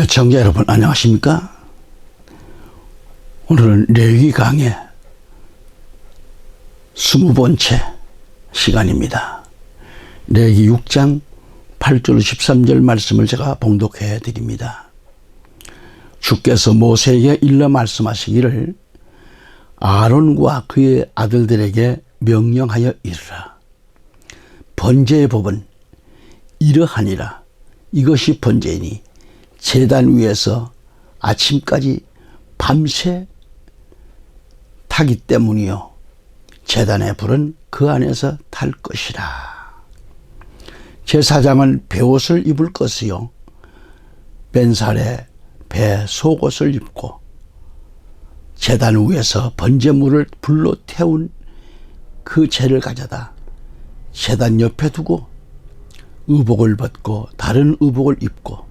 청자 여러분 안녕하십니까? 오늘은 레위기 강의 20번째 시간입니다. 레위기 6장 8절 13절 말씀을 제가 봉독해 드립니다. 주께서 모세에게 일러 말씀하시기를 아론과 그의 아들들에게 명령하여 이르라. 번제의 법은 이러하니라. 이것이 번제이니 제단 위에서 아침까지 밤새 타기 때문이요 제단의 불은 그 안에서 탈 것이라. 제사장은 베옷을 입을 것이요 맨살에 배 속옷을 입고 제단 위에서 번제물을 불로 태운 그 재를 가져다 제단 옆에 두고 의복을 벗고 다른 의복을 입고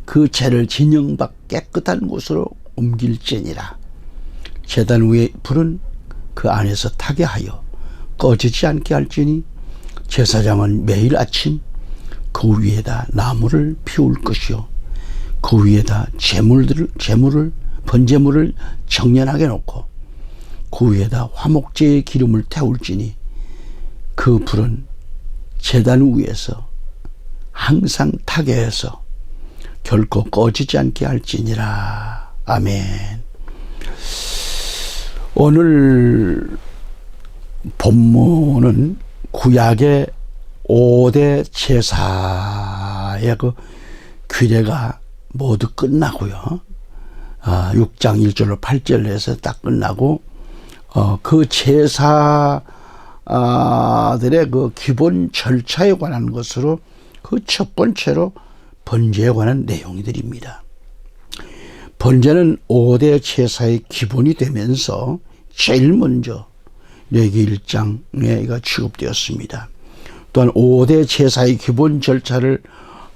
그 재를 진영 밖 깨끗한 곳으로 옮길지니라. 제단 위의 불은 그 안에서 타게 하여 꺼지지 않게 할지니 제사장은 매일 아침 그 위에다 나무를 피울 것이요 그 위에다 번제물을 정연하게 놓고 그 위에다 화목제의 기름을 태울지니 그 불은 제단 위에서 항상 타게 해서 결코 꺼지지 않게 할지니라. 아멘. 오늘 본문은 구약의 5대 제사의 그 규례가 모두 끝나고요. 6장 1절로 8절로 해서 딱 끝나고 그 제사들의 그 기본 절차에 관한 것으로 그 첫 번째로 번제에 관한 내용들입니다. 번제는 5대 제사의 기본이 되면서 제일 먼저 레위기 1장에 이가 취급되었습니다. 또한 5대 제사의 기본 절차를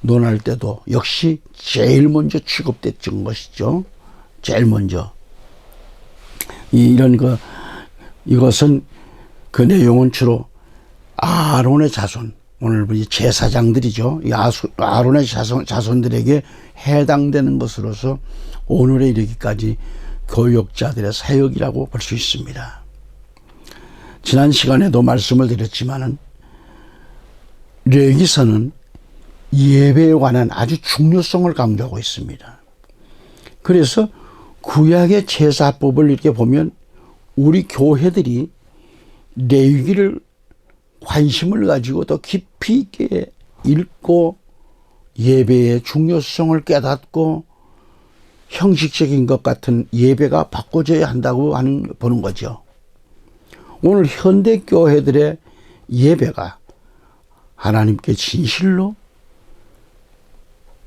논할 때도 역시 제일 먼저 취급됐던 것이죠. 제일 먼저. 이것은 그 내용은 주로 아론의 자손, 오늘 제사장들이죠. 아론의 자손들에게 해당되는 것으로서 오늘에 이르기까지 교역자들의 사역이라고 볼 수 있습니다. 지난 시간에도 말씀을 드렸지만은 레위기서는 예배에 관한 아주 중요성을 강조하고 있습니다. 그래서 구약의 제사법을 이렇게 보면 우리 교회들이 레위기를 관심을 가지고 더 깊이 있게 읽고 예배의 중요성을 깨닫고 형식적인 것 같은 예배가 바꿔져야 한다고 보는 거죠. 오늘 현대 교회들의 예배가 하나님께 진실로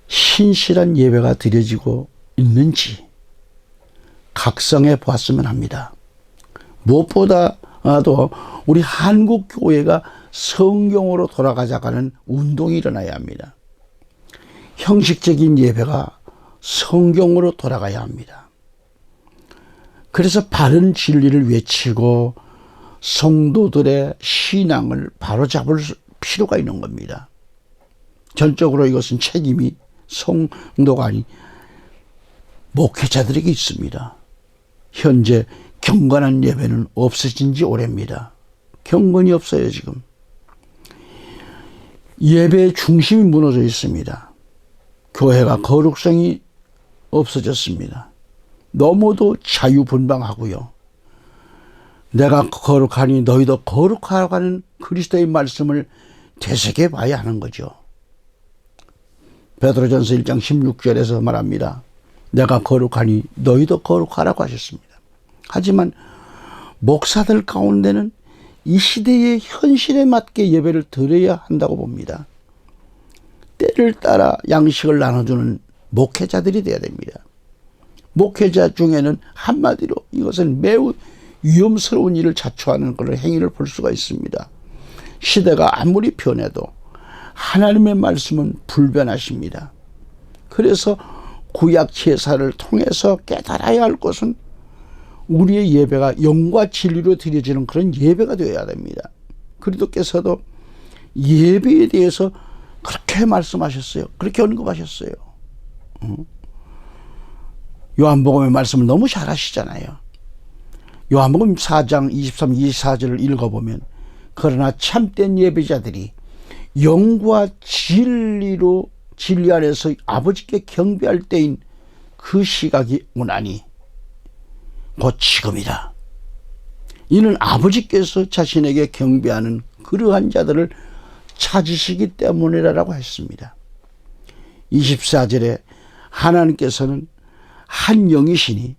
신실한 예배가 드려지고 있는지 각성해 보았으면 합니다. 무엇보다도 우리 한국 교회가 성경으로 돌아가자가는 운동이 일어나야 합니다. 형식적인 예배가 성경으로 돌아가야 합니다. 그래서 바른 진리를 외치고 성도들의 신앙을 바로잡을 필요가 있는 겁니다. 전적으로 이것은 책임이 성도가 아닌 목회자들에게 있습니다. 현재 경건한 예배는 없어진 지 오래입니다. 경건이 없어요 지금. 예배의 중심이 무너져 있습니다. 교회가 거룩성이 없어졌습니다. 너무도 자유분방하고요. 내가 거룩하니 너희도 거룩하라고 하는 그리스도의 말씀을 되새겨 봐야 하는 거죠. 베드로전서 1장 16절에서 말합니다. 내가 거룩하니 너희도 거룩하라고 하셨습니다. 하지만 목사들 가운데는 이 시대의 현실에 맞게 예배를 드려야 한다고 봅니다. 때를 따라 양식을 나눠주는 목회자들이 되어야 됩니다. 목회자 중에는 한마디로 이것은 매우 위험스러운 일을 자초하는 그런 행위를 볼 수가 있습니다. 시대가 아무리 변해도 하나님의 말씀은 불변하십니다. 그래서 구약 제사를 통해서 깨달아야 할 것은 우리의 예배가 영과 진리로 드려지는 그런 예배가 되어야 됩니다. 그리스도께서도 예배에 대해서 그렇게 말씀하셨어요. 그렇게 언급하셨어요. 요한복음의 말씀을 너무 잘 아시잖아요. 요한복음 4장 23, 24절을 읽어보면 그러나 참된 예배자들이 영과 진리로 진리 안에서 아버지께 경배할 때인 그 시각이 오나니 곧 지금이다. 이는 아버지께서 자신에게 경배하는 그러한 자들을 찾으시기 때문이라고 했습니다. 24절에 하나님께서는 한 영이시니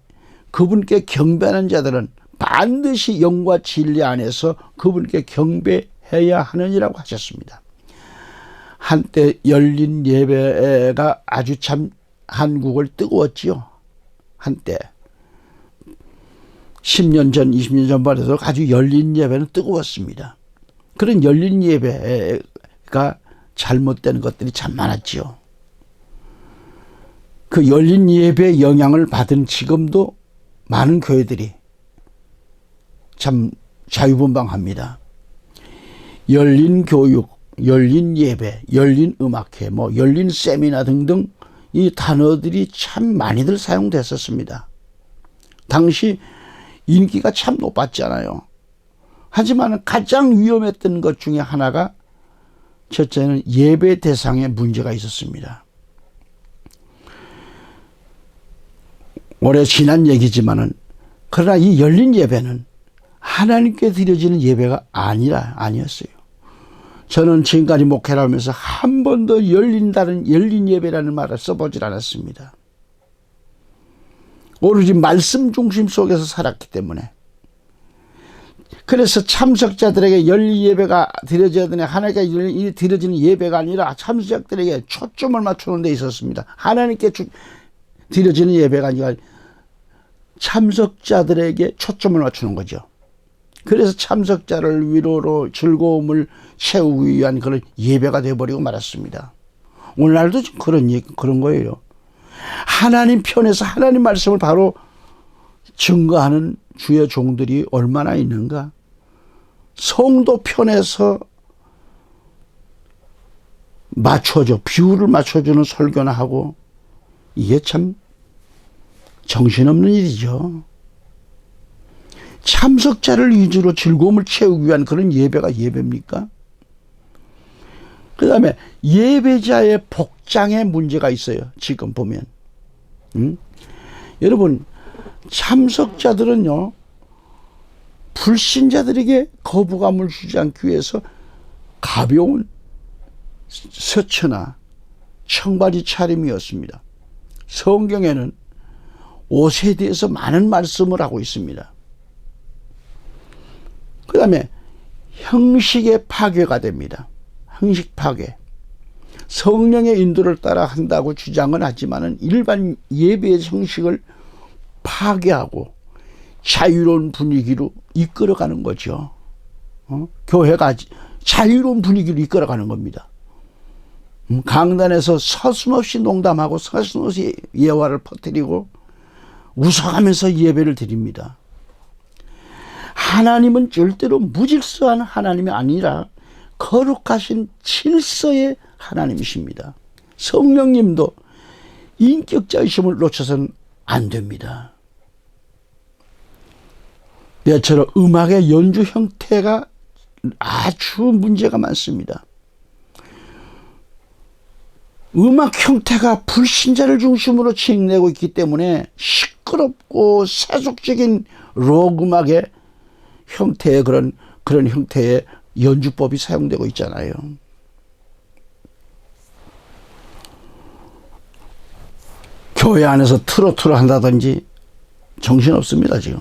그분께 경배하는 자들은 반드시 영과 진리 안에서 그분께 경배해야 하느니라고 하셨습니다. 한때 열린 예배가 아주 참 한국을 뜨거웠지요. 한때 10년 전, 20년 전만 해도 아주 열린 예배는 뜨거웠습니다. 그런 열린 예배가 잘못된 것들이 참 많았지요. 그 열린 예배의 영향을 받은 지금도 많은 교회들이 참 자유분방합니다. 열린 교육, 열린 예배, 열린 음악회, 열린 세미나 등등 이 단어들이 참 많이들 사용됐었습니다. 당시 인기가 참 높았잖아요. 하지만 가장 위험했던 것 중에 하나가 첫째는 예배 대상에 문제가 있었습니다. 오래 지난 얘기지만은 그러나 이 열린 예배는 하나님께 드려지는 예배가 아니었어요. 저는 지금까지 목회를 하면서 한 번도 열린 예배라는 말을 써보질 않았습니다. 오로지 말씀 중심 속에서 살았기 때문에. 그래서 참석자들에게 열린 예배가 드려져야 되는 하나님께 드려지는 예배가 아니라 참석자들에게 초점을 맞추는 데 있었습니다. 하나님께 드려지는 예배가 아니라 참석자들에게 초점을 맞추는 거죠. 그래서 참석자를 위로로 즐거움을 채우기 위한 그런 예배가 되어버리고 말았습니다. 오늘날도 그런 거예요. 하나님 편에서 하나님 말씀을 바로 증거하는 주의 종들이 얼마나 있는가. 성도 편에서 비율을 맞춰주는 설교나 하고, 이게 참 정신없는 일이죠. 참석자를 위주로 즐거움을 채우기 위한 그런 예배가 예배입니까? 그 다음에 예배자의 복장에 문제가 있어요. 지금 보면. 여러분, 참석자들은요, 불신자들에게 거부감을 주지 않기 위해서 가벼운 서처나 청바지 차림이었습니다. 성경에는 옷에 대해서 많은 말씀을 하고 있습니다. 그 다음에 형식의 파괴가 됩니다. 형식 파괴. 성령의 인도를 따라 한다고 주장은 하지만 일반 예배의 형식을 파괴하고 자유로운 분위기로 이끌어가는 거죠. 교회가 자유로운 분위기로 이끌어가는 겁니다. 강단에서 서슴없이 농담하고 서슴없이 예화를 퍼뜨리고 웃어가면서 예배를 드립니다. 하나님은 절대로 무질서한 하나님이 아니라 거룩하신 질서의 하나님이십니다. 성령님도 인격자이심을 놓쳐서는 안 됩니다. 내처럼 음악의 연주 형태가 아주 문제가 많습니다. 음악 형태가 불신자를 중심으로 진행되고 있기 때문에 시끄럽고 세속적인 록 음악의 형태의 그런 형태의 연주법이 사용되고 있잖아요. 교회 안에서 트로트를 한다든지 정신없습니다, 지금.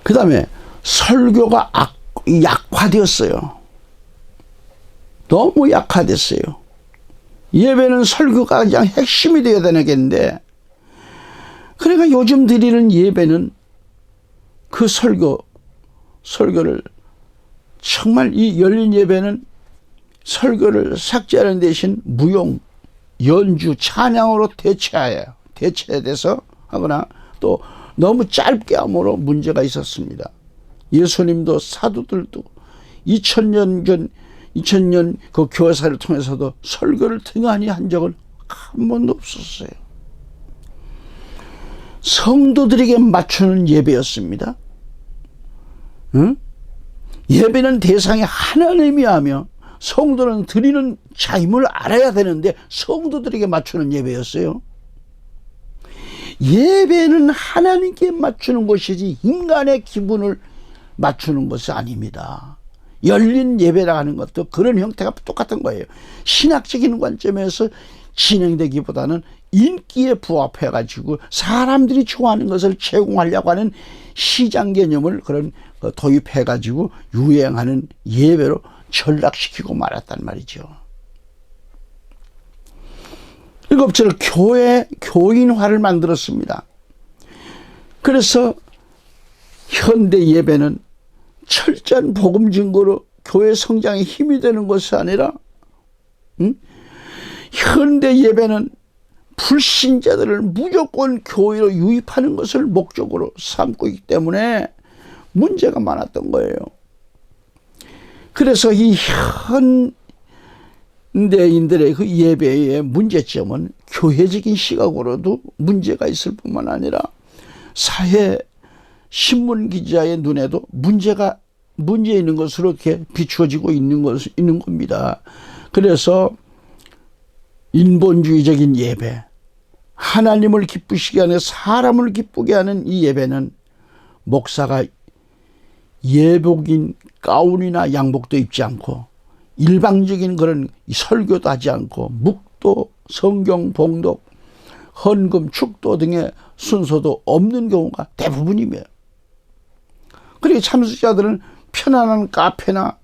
그 다음에 설교가 약화되었어요. 너무 약화됐어요. 예배는 설교가 그냥 핵심이 되어야 되겠는데, 그러니까 요즘 드리는 예배는 그 설교를 정말 이 열린 예배는 설교를 삭제하는 대신 무용, 연주, 찬양으로 대체돼서 하거나 또 너무 짧게 함으로 문제가 있었습니다. 예수님도 사도들도 2000년 그 교회사를 통해서도 설교를 등한히 한 적은 한 번도 없었어요. 성도들에게 맞추는 예배였습니다. 응? 예배는 대상이 하나님이 하며 성도는 드리는 자임을 알아야 되는데 성도들에게 맞추는 예배였어요. 예배는 하나님께 맞추는 것이지 인간의 기분을 맞추는 것이 아닙니다. 열린 예배라 하는 것도 그런 형태가 똑같은 거예요. 신학적인 관점에서 진행되기보다는 인기에 부합해가지고 사람들이 좋아하는 것을 제공하려고 하는 시장 개념을 그런 도입해가지고 유행하는 예배로 전락시키고 말았단 말이죠. 일곱째로 교인화를 만들었습니다. 그래서 현대 예배는 철저한 복음 증거로 교회 성장에 힘이 되는 것이 아니라 현대 예배는 불신자들을 무조건 교회로 유입하는 것을 목적으로 삼고 있기 때문에 문제가 많았던 거예요. 그래서 이 현대인들의 그 예배의 문제점은 교회적인 시각으로도 문제가 있을 뿐만 아니라 사회 신문 기자의 눈에도 문제 있는 것으로 이렇게 비추어지고 있는 겁니다. 그래서 인본주의적인 예배, 하나님을 기쁘시게 하는 사람을 기쁘게 하는 이 예배는 목사가 예복인 가운이나 양복도 입지 않고 일방적인 그런 설교도 하지 않고 묵도, 성경 봉독, 헌금, 축도 등의 순서도 없는 경우가 대부분이며, 그리고 참석자들은 편안한 카페나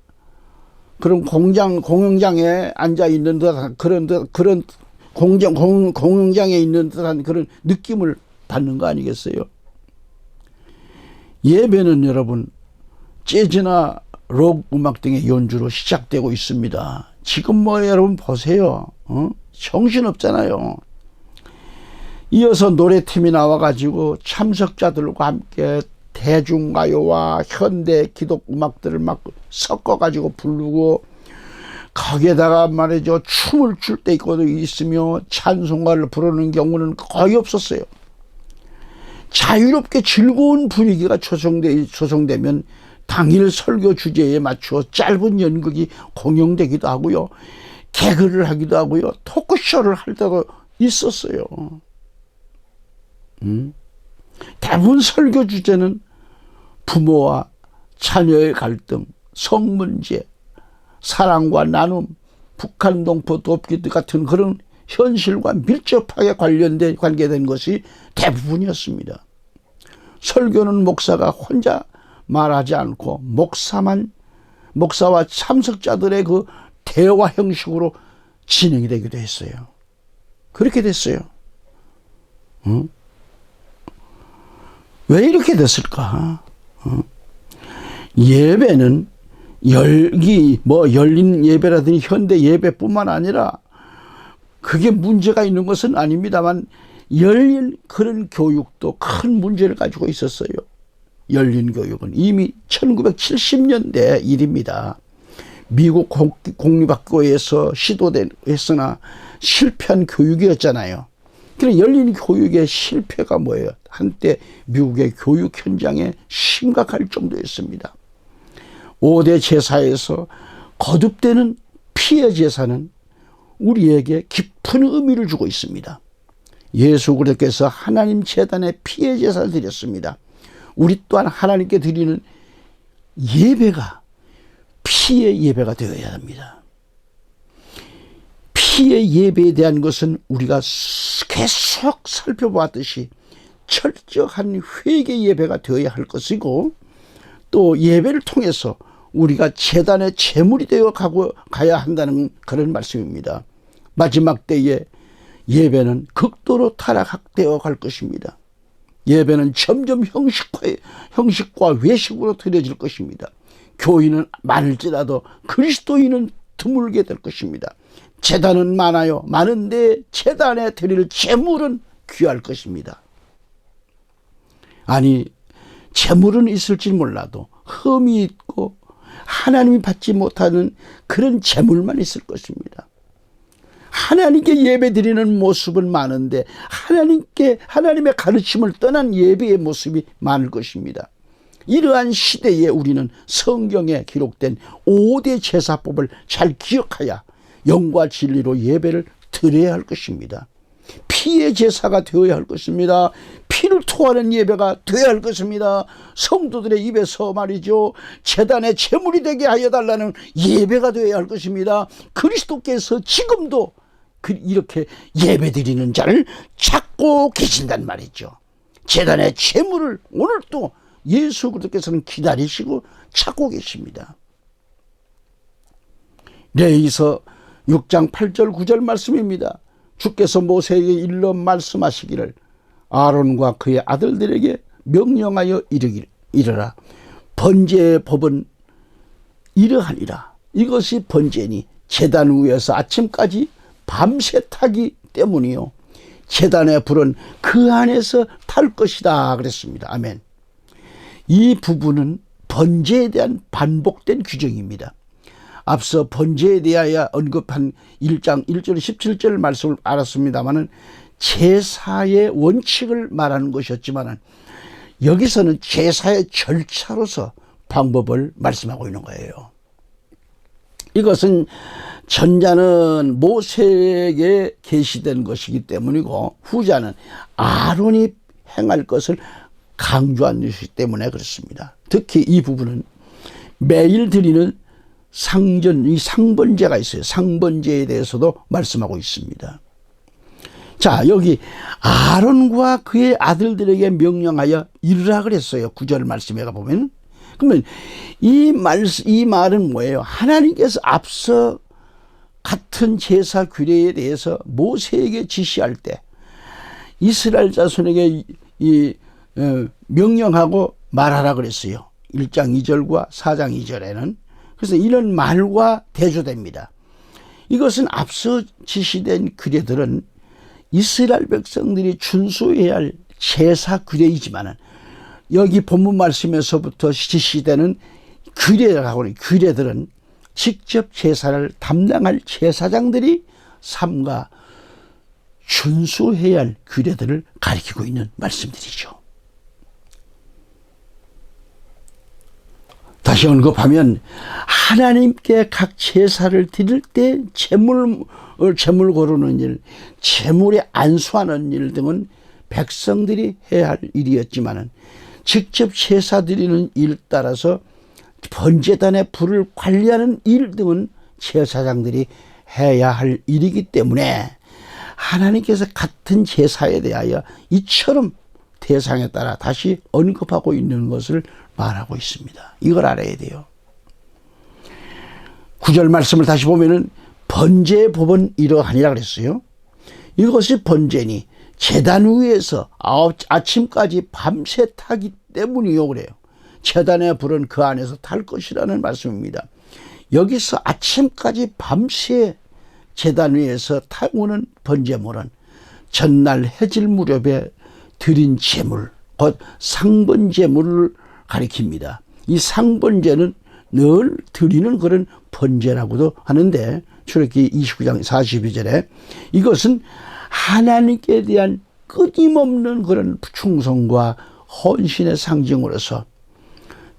그런 공연장에 앉아 있는 듯한 그런 공연장에 있는 듯한 그런 느낌을 받는 거 아니겠어요? 예배는 여러분 재즈나 록 음악 등의 연주로 시작되고 있습니다. 지금 여러분 보세요. 정신없잖아요. 이어서 노래팀이 나와가지고 참석자들과 함께 대중가요와 현대 기독 음악들을 막 섞어가지고 부르고, 거기에다가 말이죠, 춤을 출 때 있으며 찬송가를 부르는 경우는 거의 없었어요. 자유롭게 즐거운 분위기가 조성되면 당일 설교 주제에 맞추어 짧은 연극이 공연되기도 하고요, 개그를 하기도 하고요, 토크쇼를 할 때도 있었어요. 대부분 설교 주제는 부모와 자녀의 갈등, 성문제, 사랑과 나눔, 북한 동포 돕기 같은 그런 현실과 밀접하게 관계된 것이 대부분이었습니다. 설교는 목사가 혼자 말하지 않고 목사와 참석자들의 그 대화 형식으로 진행이 되기도 했어요. 그렇게 됐어요. 왜 이렇게 됐을까? 예배는 열린 예배라든지 현대 예배뿐만 아니라 그게 문제가 있는 것은 아닙니다만, 열린 그런 교육도 큰 문제를 가지고 있었어요. 열린 교육은 이미 1970년대 일입니다. 미국 공립학교에서 시도했으나 실패한 교육이었잖아요. 그래, 열린 교육의 실패가 뭐예요? 한때 미국의 교육 현장에 심각할 정도였습니다. 5대 제사에서 거듭되는 피해 제사는 우리에게 깊은 의미를 주고 있습니다. 예수 그리스도께서 하나님 제단에 피해 제사를 드렸습니다. 우리 또한 하나님께 드리는 예배가 피해 예배가 되어야 합니다. 피해 예배에 대한 것은 우리가 계속 살펴보았듯이 철저한 회개 예배가 되어야 할 것이고, 또 예배를 통해서 우리가 제단의 제물이 되어 가야 한다는 그런 말씀입니다. 마지막 때에 예배는 극도로 타락되어 갈 것입니다. 예배는 점점 형식과 외식으로 드려질 것입니다. 교인은 많을지라도 그리스도인은 드물게 될 것입니다. 제단은 많은데 제단에 드릴 제물은 귀할 것입니다. 아니, 제물은 있을지 몰라도 흠이 있고 하나님이 받지 못하는 그런 제물만 있을 것입니다. 하나님께 예배드리는 모습은 많은데 하나님의 가르침을 떠난 예배의 모습이 많을 것입니다. 이러한 시대에 우리는 성경에 기록된 5대 제사법을 잘 기억하여 영과 진리로 예배를 드려야 할 것입니다. 피의 제사가 되어야 할 것입니다. 피를 토하는 예배가 되어야 할 것입니다. 성도들의 입에서 말이죠, 제단의 제물이 되게 하여 달라는 예배가 되어야 할 것입니다. 그리스도께서 지금도 이렇게 예배드리는 자를 찾고 계신단 말이죠. 제단의 제물을 오늘도 예수 그리스도께서는 기다리시고 찾고 계십니다. 레위기서 6장 8절 9절 말씀입니다. 주께서 모세에게 일러 말씀하시기를 아론과 그의 아들들에게 명령하여 이르라. 번제의 법은 이러하니라. 이것이 번제니 제단 위에서 아침까지 밤새 타기 때문이요, 제단의 불은 그 안에서 탈 것이다 그랬습니다. 아멘. 이 부분은 번제에 대한 반복된 규정입니다. 앞서 번제에 대하여 언급한 1장 1절 17절 말씀을 알았습니다마는 제사의 원칙을 말하는 것이었지만 여기서는 제사의 절차로서 방법을 말씀하고 있는 거예요. 이것은 전자는 모세에게 계시된 것이기 때문이고 후자는 아론이 행할 것을 강조한 것이기 때문에 그렇습니다. 특히 이 부분은 매일 드리는 상번제가 있어요. 상번제에 대해서도 말씀하고 있습니다. 자, 여기 아론과 그의 아들들에게 명령하여 이르라 그랬어요. 9절 말씀에 가보면. 그러면 이 말은 뭐예요? 하나님께서 앞서 같은 제사 규례에 대해서 모세에게 지시할 때 이스라엘 자손에게 명령하고 말하라 그랬어요. 1장 2절과 4장 2절에는. 그래서 이런 말과 대조됩니다. 이것은 앞서 지시된 규례들은 이스라엘 백성들이 준수해야 할 제사 규례이지만 여기 본문 말씀에서부터 지시되는 규례들은 직접 제사를 담당할 제사장들이 삼가 준수해야 할 규례들을 가리키고 있는 말씀들이죠. 다시 언급하면 하나님께 각 제사를 드릴 때 제물 거르는 일, 제물에 안수하는 일 등은 백성들이 해야 할 일이었지만 직접 제사 드리는 일 따라서 번제단의 불을 관리하는 일 등은 제사장들이 해야 할 일이기 때문에 하나님께서 같은 제사에 대하여 이처럼 대상에 따라 다시 언급하고 있는 것을 말하고 있습니다. 이걸 알아야 돼요. 9절 말씀을 다시 보면은 번제의 법은 이러하니라 그랬어요. 이것이 번제니 제단 위에서 아침까지 밤새 타기 때문이요 그래요. 제단의 불은 그 안에서 탈 것이라는 말씀입니다. 여기서 아침까지 밤새 제단 위에서 타오는 번제물은 전날 해질 무렵에 드린 제물, 곧 상번제물을 가리킵니다. 이 상번제는 늘 드리는 그런 번제라고도 하는데 출애굽기 29장 42절에 이것은 하나님께 대한 끊임없는 그런 충성과 헌신의 상징으로서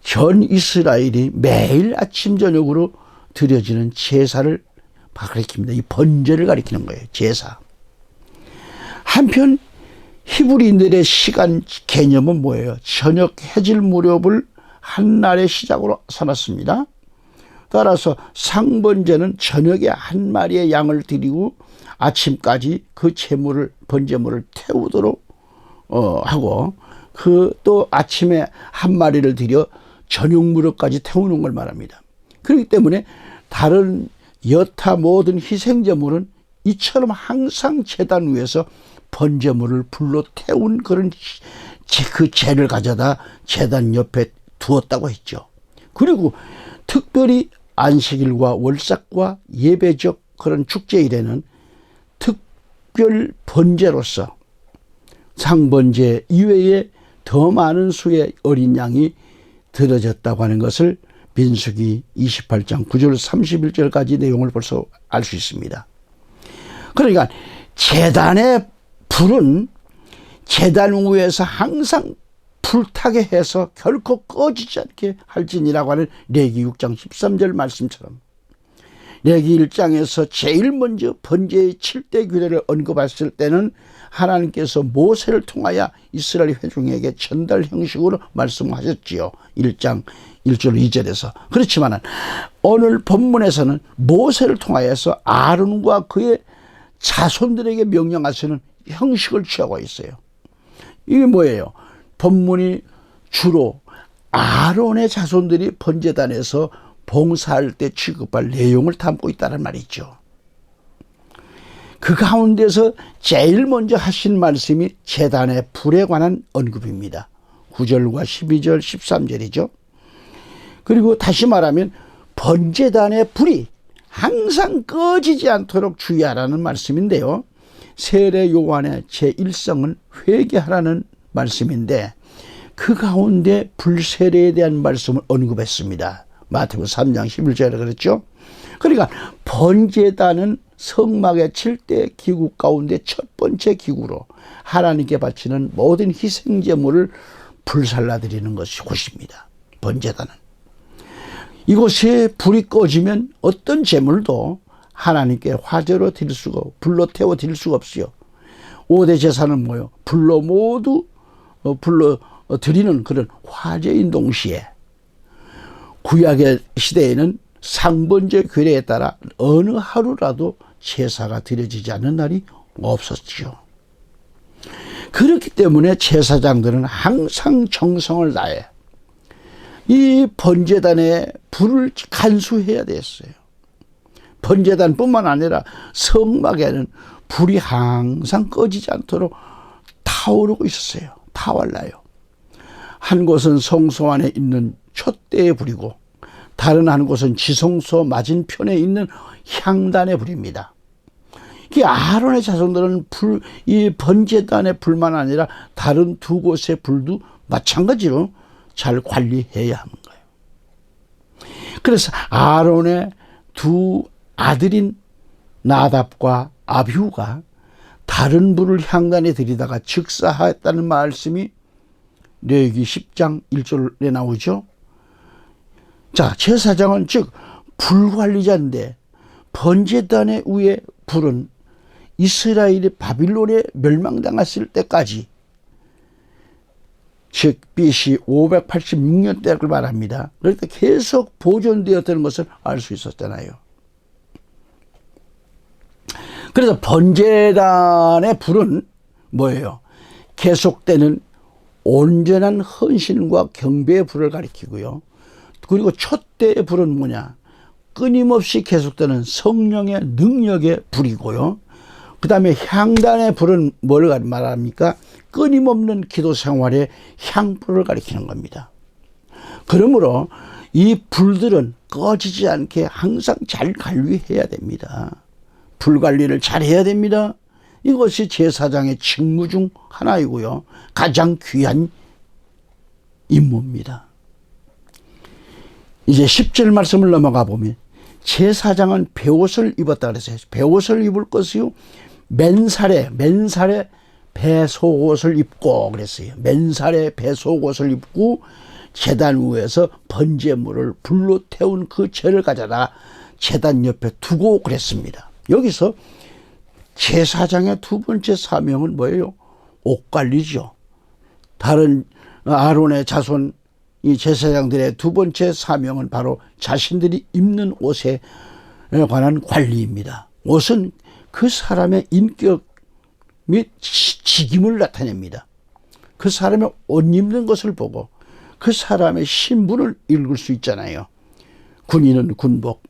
전 이스라엘이 매일 아침 저녁으로 드려지는 제사를 가리킵니다. 이 번제를 가리키는 거예요. 제사. 한편 히브리인들의 시간 개념은 뭐예요? 저녁 해질 무렵을 한날의 시작으로 삼았습니다. 따라서 상번제는 저녁에 한 마리의 양을 드리고 아침까지 그 번제물을 태우도록 하고 또 아침에 한 마리를 드려 저녁 무렵까지 태우는 걸 말합니다. 그렇기 때문에 다른 여타 모든 희생제물은 이처럼 항상 제단 위에서 번제물을 불로 태운 그런 그 재를 가져다 제단 옆에 두었다고 했죠. 그리고 특별히 안식일과 월삭과 예배적 그런 축제일에는 특별 번제로서 상번제 이외에 더 많은 수의 어린 양이 드려졌다고 하는 것을 민수기 28장 9절 31절까지 내용을 벌써 알 수 있습니다. 그러니까 제단의 불은 제단 위에서 항상 불타게 해서 결코 꺼지지 않게 할지니라고 하는 레기 6장 13절 말씀처럼 레기 1장에서 제일 먼저 번제의 7대 규례를 언급했을 때는 하나님께서 모세를 통하여 이스라엘 회중에게 전달 형식으로 말씀하셨지요. 1장 1절 2절에서. 그렇지만 오늘 본문에서는 모세를 통하여서 아론과 그의 자손들에게 명령하시는 형식을 취하고 있어요. 이게 뭐예요? 본문이 주로 아론의 자손들이 번제단에서 봉사할 때 취급할 내용을 담고 있다는 말이죠. 그 가운데서 제일 먼저 하신 말씀이 제단의 불에 관한 언급입니다. 9절과 12절 13절이죠. 그리고 다시 말하면 번제단의 불이 항상 꺼지지 않도록 주의하라는 말씀인데요. 세례 요한의 제1성은 회개하라는 말씀인데 그 가운데 불세례에 대한 말씀을 언급했습니다. 마태복음 3장 11절에 그랬죠. 그러니까 번제단은 성막의 7대 기구 가운데 첫 번째 기구로 하나님께 바치는 모든 희생제물을 불살라 드리는 것이 곳입니다. 번제단은. 이곳에 불이 꺼지면 어떤 제물도 하나님께 화제로 드릴 수가 불로 태워 드릴 수가 없어요. 5대 제사는 뭐예요? 불로 모두 불로 드리는 그런 화제인 동시에 구약의 시대에는 상번제 규례에 따라 어느 하루라도 제사가 드려지지 않는 날이 없었지요. 그렇기 때문에 제사장들은 항상 정성을 다해 이 번제단에 불을 간수해야 됐어요. 번제단뿐만 아니라 성막에는 불이 항상 꺼지지 않도록 타오르고 있었어요. 타올라요. 한 곳은 성소 안에 있는 촛대의 불이고 다른 한 곳은 지성소 맞은편에 있는 향단의 불입니다. 이 아론의 자손들은 이 번제단의 불만 아니라 다른 두 곳의 불도 마찬가지로 잘 관리해야 하는 거예요. 그래서 아론의 두 아들인 나답과 아비후가 다른 불을 향단에 들이다가 즉사하였다는 말씀이 레위기 10장 1절에 나오죠. 자, 제사장은 즉 불관리자인데 번제단의 위에 불은 이스라엘이 바빌론에 멸망당했을 때까지 즉 BC 586년 때를 말합니다. 그러니까 계속 보존되었다는 것을 알 수 있었잖아요. 그래서 번제단의 불은 뭐예요? 계속되는 온전한 헌신과 경배의 불을 가리키고요. 그리고 촛대의 불은 뭐냐? 끊임없이 계속되는 성령의 능력의 불이고요. 그 다음에 향단의 불은 뭘 말합니까? 끊임없는 기도 생활의 향불을 가리키는 겁니다. 그러므로 이 불들은 꺼지지 않게 항상 잘 관리해야 됩니다. 불 관리를 잘 해야 됩니다. 이것이 제사장의 직무 중 하나이고요. 가장 귀한 임무입니다. 이제 10절 말씀을 넘어가 보면 제사장은 베옷을 입었다 그랬어요. 베옷을 입을 것이요. 맨살에 배속옷을 입고 그랬어요. 맨살에 배속옷을 입고 제단 위에서 번제물을 불로 태운 그 재를 가져다 제단 옆에 두고 그랬습니다. 여기서 제사장의 두 번째 사명은 뭐예요? 옷관리죠. 다른 아론의 자손 이 제사장들의 두 번째 사명은 바로 자신들이 입는 옷에 관한 관리입니다. 옷은 그 사람의 인격 및 직임을 나타냅니다. 그 사람의 옷 입는 것을 보고 그 사람의 신분을 읽을 수 있잖아요. 군인은 군복,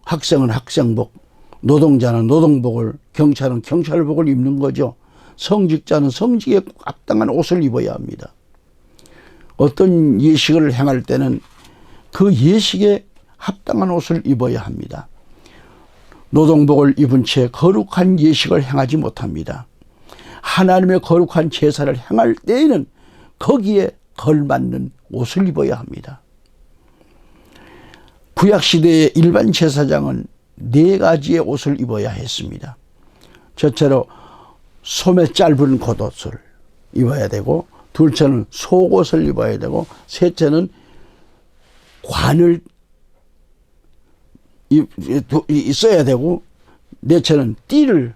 학생은 학생복, 노동자는 노동복을, 경찰은 경찰복을 입는 거죠. 성직자는 성직에 합당한 옷을 입어야 합니다. 어떤 예식을 행할 때는 그 예식에 합당한 옷을 입어야 합니다. 노동복을 입은 채 거룩한 예식을 행하지 못합니다. 하나님의 거룩한 제사를 행할 때에는 거기에 걸맞는 옷을 입어야 합니다. 구약시대의 일반 제사장은 4가지의 옷을 입어야 했습니다. 첫째로 소매 짧은 겉옷을 입어야 되고, 둘째는 속옷을 입어야 되고, 셋째는 관을 써야 되고, 넷째는 띠를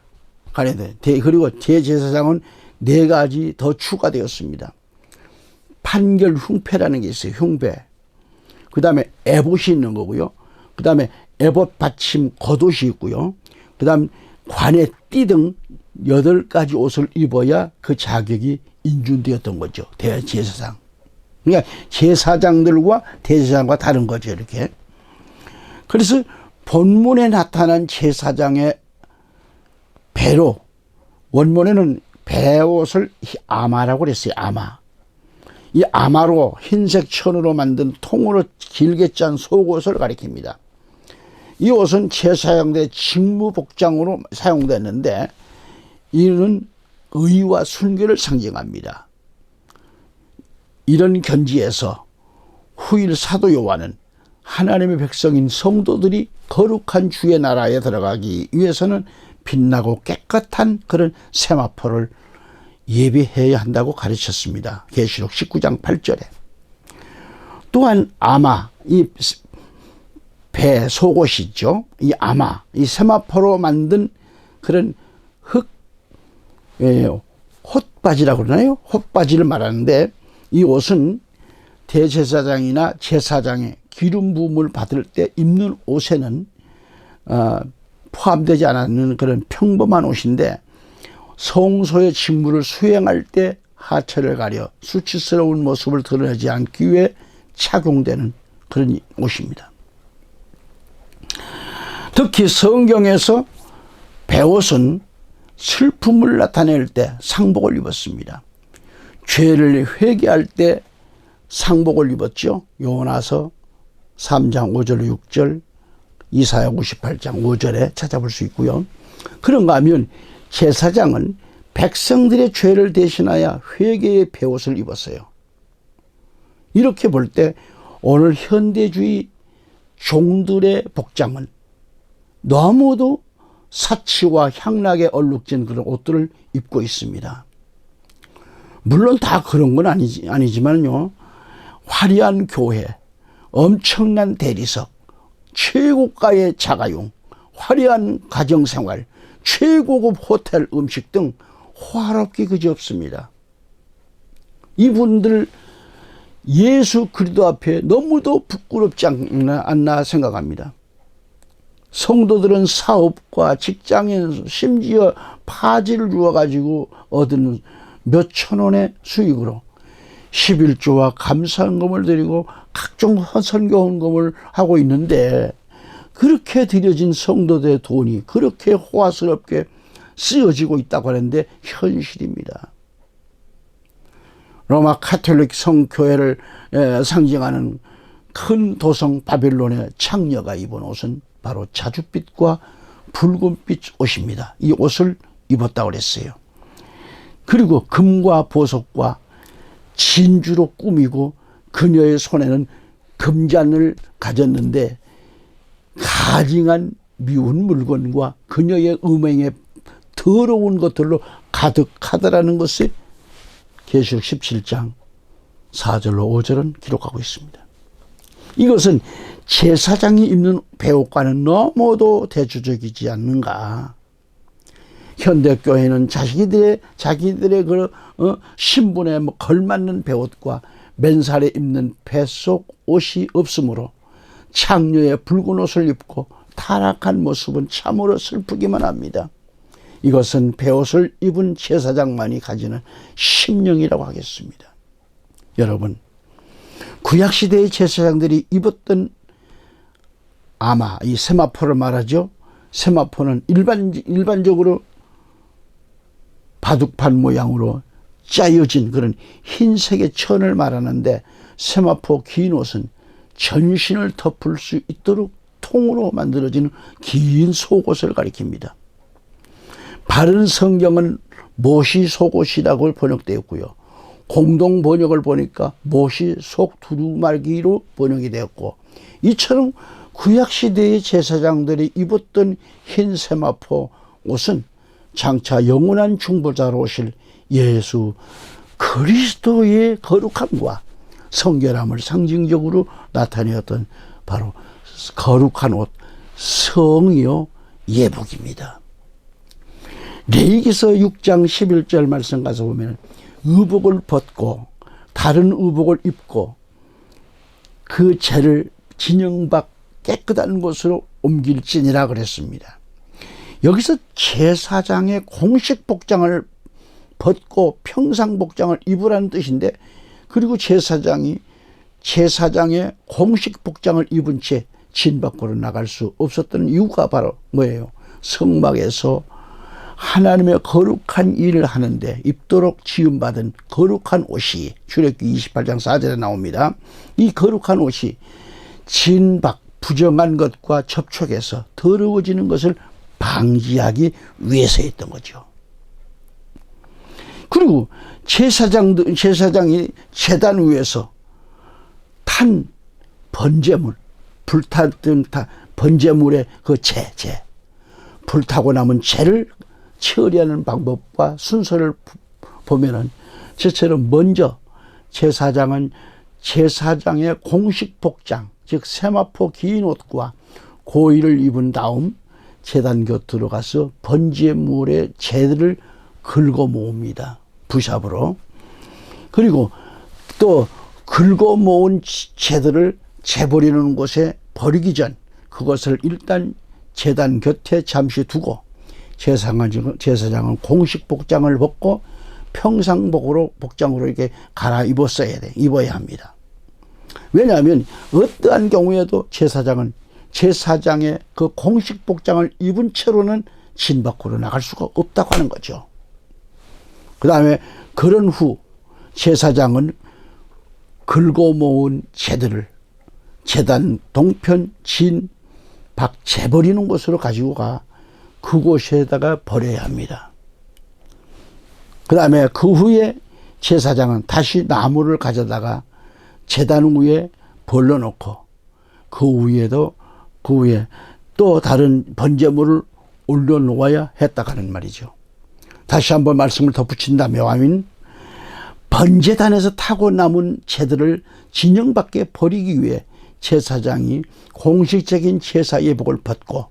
가려야 돼. 그리고 대제사장은 4가지 더 추가되었습니다. 판결 흉패라는 게 있어요. 흉패. 그 다음에 에봇이 있는 거고요. 그 다음에 에봇 받침 겉옷이 있고요. 그 다음 관에 띠 등 8가지 옷을 입어야 그 자격이 인준되었던 거죠. 대제사장. 그러니까 제사장들과 대제사장과 다른 거죠. 이렇게. 그래서 본문에 나타난 제사장의 배로, 원문에는 배옷을 아마라고 그랬어요. 아마. 이 아마로 흰색 천으로 만든 통으로 길게 짠 속옷을 가리킵니다. 이 옷은 제사장들의 직무복장으로 사용됐는데, 이는 의와 순결을 상징합니다. 이런 견지에서 후일 사도 요한은 하나님의 백성인 성도들이 거룩한 주의 나라에 들어가기 위해서는 빛나고 깨끗한 그런 세마포를 예비해야 한다고 가르쳤습니다. 계시록 19장 8절에. 또한 아마, 이 배 속옷이 있죠. 이 아마, 이 세마포로 만든 그런 홑바지라고 그러나요? 홑바지를 말하는데, 이 옷은 대제사장이나 제사장의 기름 부음을 받을 때 입는 옷에는 포함되지 않는 그런 평범한 옷인데, 성소의 직무를 수행할 때 하체를 가려 수치스러운 모습을 드러내지 않기 위해 착용되는 그런 옷입니다. 특히 성경에서 배옷은 슬픔을 나타낼 때 상복을 입었습니다. 죄를 회개할 때 상복을 입었죠. 요나서 3장 5절 6절, 이사야 58장 5절에 찾아볼 수 있고요. 그런가 하면 제사장은 백성들의 죄를 대신하여 회개의 배옷을 입었어요. 이렇게 볼 때 오늘 현대주의 종들의 복장은 너무도 사치와 향락에 얼룩진 그런 옷들을 입고 있습니다. 물론 다 그런 건 아니지만요. 화려한 교회, 엄청난 대리석, 최고가의 자가용, 화려한 가정생활, 최고급 호텔 음식 등 화롭기 그지없습니다. 이분들 예수 그리스도 앞에 너무도 부끄럽지 않나 생각합니다. 성도들은 사업과 직장에서 심지어 파지를 주어가지고 얻은 몇천 원의 수익으로 11조와 감사헌금을 드리고 각종 선교 헌금을 하고 있는데, 그렇게 드려진 성도들의 돈이 그렇게 호화스럽게 쓰여지고 있다고 하는데 현실입니다. 로마 카톨릭 성교회를 상징하는 큰 도성 바빌론의 창녀가 입은 옷은 바로 자줏빛과 붉은빛 옷입니다. 이 옷을 입었다고 그랬어요. 그리고 금과 보석과 진주로 꾸미고 그녀의 손에는 금잔을 가졌는데, 가증한 미운 물건과 그녀의 음행에 더러운 것들로 가득하다라는 것을 계시록 17장 4절로 5절은 기록하고 있습니다. 이것은 제사장이 입는 배옷과는 너무도 대조적이지 않는가. 현대교회는 자기들의 그 신분에 걸맞는 배옷과 맨살에 입는 뱃속 옷이 없으므로 창녀의 붉은 옷을 입고 타락한 모습은 참으로 슬프기만 합니다. 이것은 배옷을 입은 제사장만이 가지는 심령이라고 하겠습니다. 여러분, 구약시대의 제사장들이 입었던 아마, 이 세마포를 말하죠. 세마포는 일반적으로 바둑판 모양으로 짜여진 그런 흰색의 천을 말하는데, 세마포 긴 옷은 전신을 덮을 수 있도록 통으로 만들어진 긴 속옷을 가리킵니다. 바른 성경은 못이 속옷이라고 번역되었고요. 공동 번역을 보니까 못이 속 두루마기로 번역이 되었고, 이처럼 구약시대의 제사장들이 입었던 흰 세마포 옷은 장차 영원한 중보자로 오실 예수 그리스도의 거룩함과 성결함을 상징적으로 나타내었던 바로 거룩한 옷, 성이요 예복입니다. 레위기서 6장 11절 말씀 가서 보면 의복을 벗고 다른 의복을 입고 그 죄를 진영 밖 깨끗한 곳으로 옮길지니라 그랬습니다. 여기서 제사장의 공식 복장을 벗고 평상 복장을 입으라는 뜻인데, 그리고 제사장의 공식 복장을 입은 채 진 밖으로 나갈 수 없었던 이유가 바로 뭐예요? 성막에서 하나님의 거룩한 일을 하는데 입도록 지음받은 거룩한 옷이 출애굽기 28장 4절에 나옵니다. 이 거룩한 옷이 진 밖 부정한 것과 접촉해서 더러워지는 것을 방지하기 위해서였던 거죠. 그리고 제사장이 제단 위에서 탄 번제물, 불탔던 번제물의 그 불타고 남은 재를 처리하는 방법과 순서를 보면은 저처럼 먼저 제사장은 제사장의 공식 복장, 즉 세마포 긴 옷과 고의를 입은 다음 제단 곁으로 가서 번제물의 재를 긁어 모읍니다. 부샵으로. 그리고 또 긁어 모은 재들을 재버리는 곳에 버리기 전 그것을 일단 제단 곁에 잠시 두고 제사장은 공식 복장을 벗고 복장으로 이렇게 입어야 합니다. 왜냐하면 어떠한 경우에도 제사장의 그 공식 복장을 입은 채로는 진 밖으로 나갈 수가 없다고 하는 거죠. 그 다음에 그런 후 제사장은 긁어 모은 재들을 제단 동편 진 밖 재버리는 곳으로 가지고 가 그곳에다가 버려야 합니다. 그 다음에 그 후에 제사장은 다시 나무를 가져다가 제단 위에 벌러놓고 그 위에 또 다른 번제물을 올려놓아야 했다가는 말이죠. 다시 한번 말씀을 덧붙인다면 번제단에서 타고 남은 재들을 진영 밖에 버리기 위해 제사장이 공식적인 제사 예복을 벗고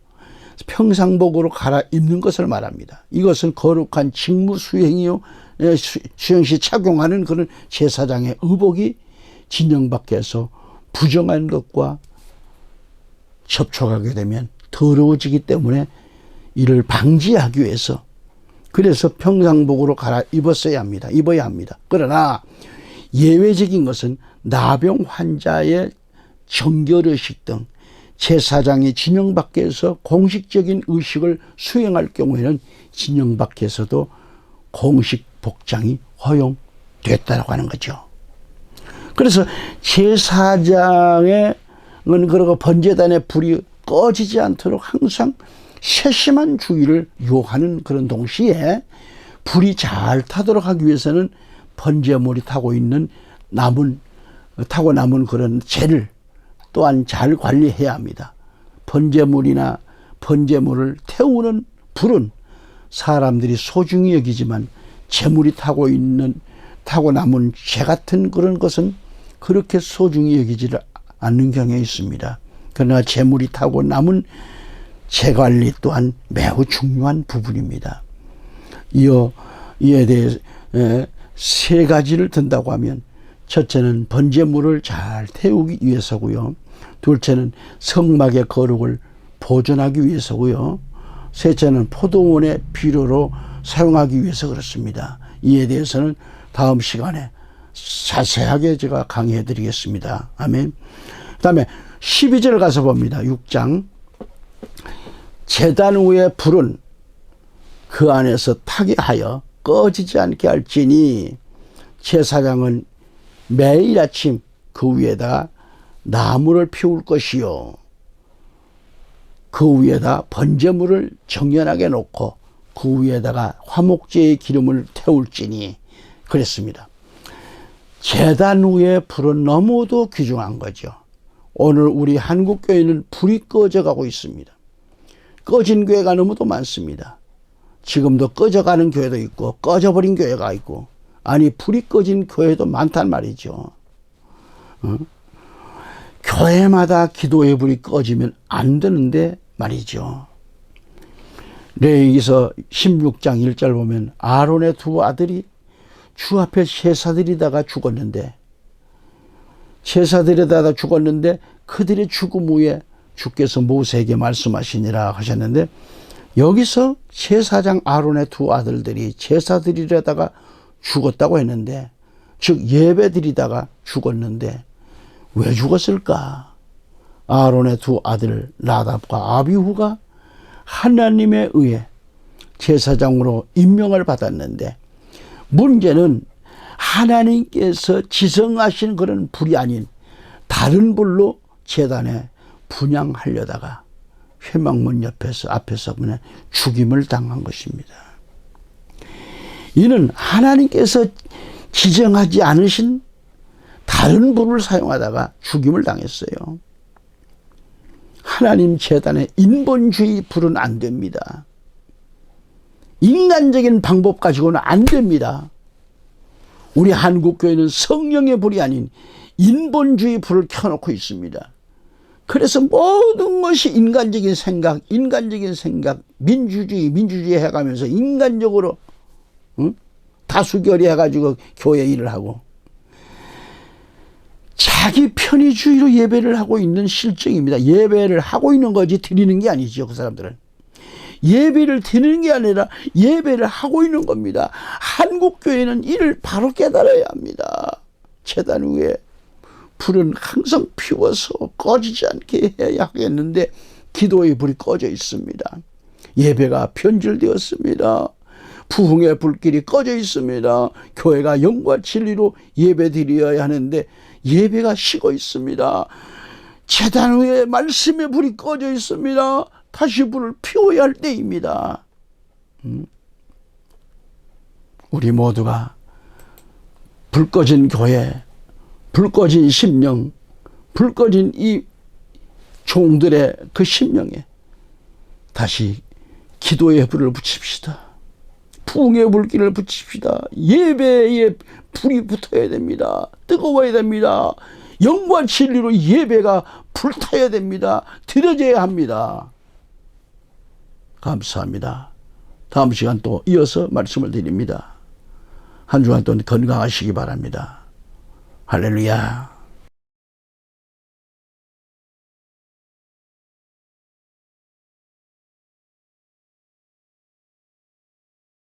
평상복으로 갈아입는 것을 말합니다. 이것은 거룩한 직무 수행 시 착용하는 그런 제사장의 의복이 진영 밖에서 부정한 것과 접촉하게 되면 더러워지기 때문에 이를 방지하기 위해서 그래서 평상복으로 입어야 합니다. 그러나 예외적인 것은 나병 환자의 정결의식 등 제사장이 진영 밖에서 공식적인 의식을 수행할 경우에는 진영 밖에서도 공식 복장이 허용됐다고 하는 거죠. 그래서 제사장은 그러고 번제단의 불이 꺼지지 않도록 항상 세심한 주의를 요하는 그런 동시에 불이 잘 타도록 하기 위해서는 번제물이 타고 남은 그런 재를 또한 잘 관리해야 합니다. 번제물을 태우는 불은 사람들이 소중히 여기지만 재물이 타고 남은 재 같은 그런 것은 그렇게 소중히 여기지를 않는 경향이 있습니다. 그러나 재물이 타고 남은 재 관리 또한 매우 중요한 부분입니다. 이에 대해 세 가지를 든다고 하면 첫째는 번제물을 잘 태우기 위해서고요. 둘째는 성막의 거룩을 보존하기 위해서고요. 셋째는 포도원의 비료로 사용하기 위해서 그렇습니다. 이에 대해서는 다음 시간에 자세하게 제가 강의해 드리겠습니다. 아멘. 그 다음에 12절 가서 봅니다. 6장. 제단 위의 불은 그 안에서 타게 하여 꺼지지 않게 할지니 제사장은 매일 아침 그 위에다 나무를 피울 것이요 그 위에다 번제물을 정연하게 놓고 그 위에다가 화목제의 기름을 태울지니 그랬습니다. 제단 위의 불은 너무도 귀중한 거죠. 오늘 우리 한국교회는 불이 꺼져가고 있습니다. 꺼진 교회가 너무도 많습니다. 지금도 꺼져가는 교회도 있고 꺼져버린 교회가 있고, 아니 불이 꺼진 교회도 많단 말이죠. 교회마다 기도의 불이 꺼지면 안 되는데 말이죠. 레위기서 16장 1절 보면 아론의 두 아들이 주 앞에 제사드리다가 죽었는데 그들의 죽음 후에 주께서 모세에게 말씀하시니라 하셨는데, 여기서 제사장 아론의 두 아들들이 제사드리려다가 죽었다고 했는데, 즉 예배드리다가 죽었는데 왜 죽었을까? 아론의 두 아들 나답과 아비후가 하나님에 의해 제사장으로 임명을 받았는데, 문제는 하나님께서 지정하신 그런 불이 아닌 다른 불로 제단에 분향하려다가 회막문 앞에서 그냥 죽임을 당한 것입니다. 이는 하나님께서 지정하지 않으신 다른 불을 사용하다가 죽임을 당했어요. 하나님 제단에 인본주의 불은 안 됩니다. 인간적인 방법 가지고는 안 됩니다. 우리 한국교회는 성령의 불이 아닌 인본주의 불을 켜놓고 있습니다. 그래서 모든 것이 인간적인 생각, 민주주의 해가면서 인간적으로 다수결의 해가지고 교회 일을 하고 자기 편의주의로 예배를 하고 있는 실정입니다. 예배를 하고 있는 거지 드리는 게 아니죠. 그 사람들은 예배를 드리는 게 아니라 예배를 하고 있는 겁니다. 한국교회는 이를 바로 깨달아야 합니다. 제단 위에 불은 항상 피워서 꺼지지 않게 해야 하겠는데 기도의 불이 꺼져 있습니다. 예배가 변질되었습니다. 부흥의 불길이 꺼져 있습니다. 교회가 영과 진리로 예배 드려야 하는데 예배가 식어 있습니다. 제단 위에 말씀의 불이 꺼져 있습니다. 다시 불을 피워야 할 때입니다. 우리 모두가 불 꺼진 교회, 불 꺼진 심령, 불 꺼진 이 종들의 그 심령에 다시 기도의 불을 붙입시다. 부흥의 불길을 붙입시다. 예배에 불이 붙어야 됩니다. 뜨거워야 됩니다. 영과 진리로 예배가 불타야 됩니다. 드려져야 합니다. 감사합니다. 다음 시간 또 이어서 말씀을 드립니다. 한 주간 또 건강하시기 바랍니다. 할렐루야.